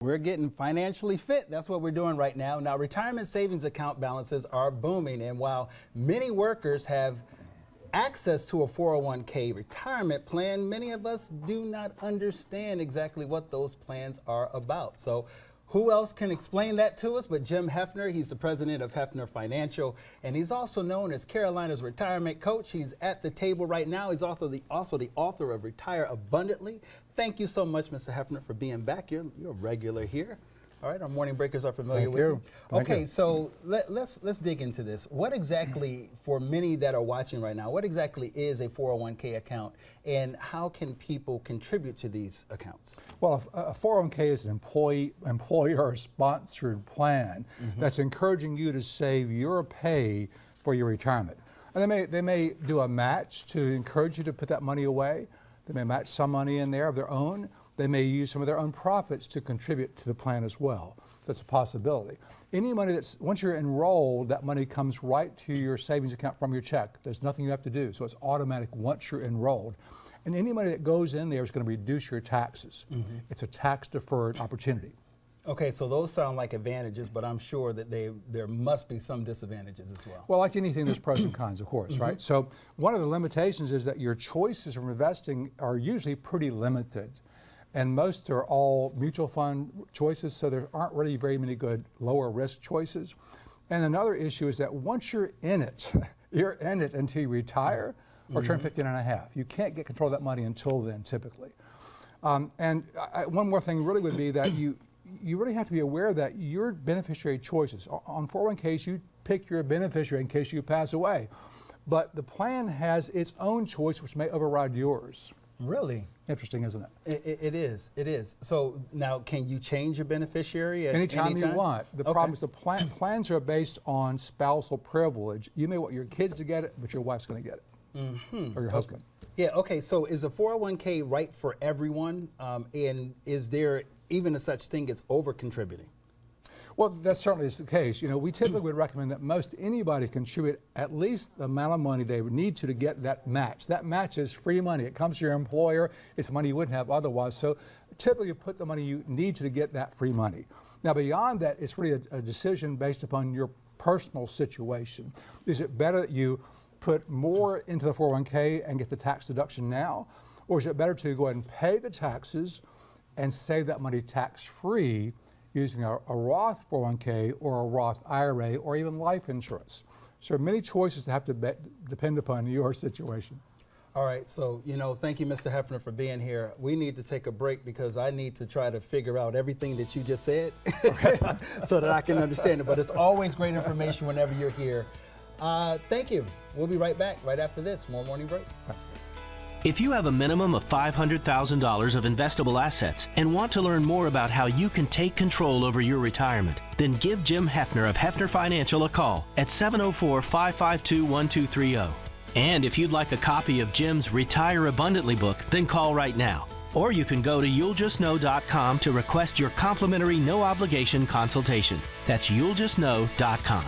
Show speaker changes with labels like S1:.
S1: We're getting financially fit. That's what we're doing right now. Now, retirement savings account balances are booming, and while many workers have access to a 401k retirement plan, many of us do not understand exactly what those plans are about. So who else can explain that to us but Jim Heafner? He's the president of Heafner Financial, and he's also known as Carolina's retirement coach. He's at the table right now. He's also the author of Retire Abundantly. Thank you so much, Mr. Heafner, for being back. You're a regular here. All right, our morning breakers are familiar with you. Okay, so let's dig into this. What exactly, for many that are watching right now, what exactly is a 401k account, and how can people contribute to these accounts?
S2: Well, a 401k is an employer-sponsored plan that's encouraging you to save your pay for your retirement. And they may do a match to encourage you to put that money away. They may match some money in there of their own. They may use some of their own profits to contribute to the plan as well. That's a possibility. Any money that's, once you're enrolled, that money comes right to your savings account from your check. There's nothing you have to do, so it's automatic once you're enrolled. And any money that goes in there is going to reduce your taxes. It's a tax-deferred opportunity.
S1: Okay, so those sound like advantages, but I'm sure that there must be some disadvantages as well.
S2: Well, like anything, there's pros and cons, of course, right? So one of the limitations is that your choices from investing are usually pretty limited. And most are all mutual fund choices, so there aren't really very many good lower risk choices. And another issue is that once you're in it, you're in it until you retire or turn 15 and a half. You can't get control of that money until then, typically. One more thing really would be that you really have to be aware that your beneficiary choices, on 401ks, you pick your beneficiary in case you pass away. But the plan has its own choice, which may override yours.
S1: Really?
S2: Interesting, isn't it?
S1: It is. So now, can you change your beneficiary at
S2: Anytime you want. The problem is the plans are based on spousal privilege. You may want your kids to get it, but your wife's going to get it, or your husband.
S1: Yeah, okay, so is a 401k right for everyone? And is there even a such thing as over-contributing?
S2: Well, that certainly is the case. You know, we typically would recommend that most anybody contribute at least the amount of money they would need to get that match. That match is free money. It comes to your employer. It's money you wouldn't have otherwise. So typically you put the money you need to get that free money. Now beyond that, it's really a decision based upon your personal situation. Is it better that you put more into the 401k and get the tax deduction now? Or is it better to go ahead and pay the taxes and save that money tax-free using a Roth 401k or a Roth IRA or even life insurance? So many choices that have to depend upon your situation.
S1: All right, so, thank you, Mr. Heafner, for being here. We need to take a break because I need to try to figure out everything that you just said so that I can understand it. But it's always great information whenever you're here. Thank you. We'll be right back right after this. More Morning Break.
S2: That's good.
S3: If you have a minimum of $500,000 of investable assets and want to learn more about how you can take control over your retirement, then give Jim Heafner of Heafner Financial a call at 704-552-1230. And if you'd like a copy of Jim's Retire Abundantly book, then call right now. Or you can go to you'lljustknow.com to request your complimentary no-obligation consultation. That's you'lljustknow.com.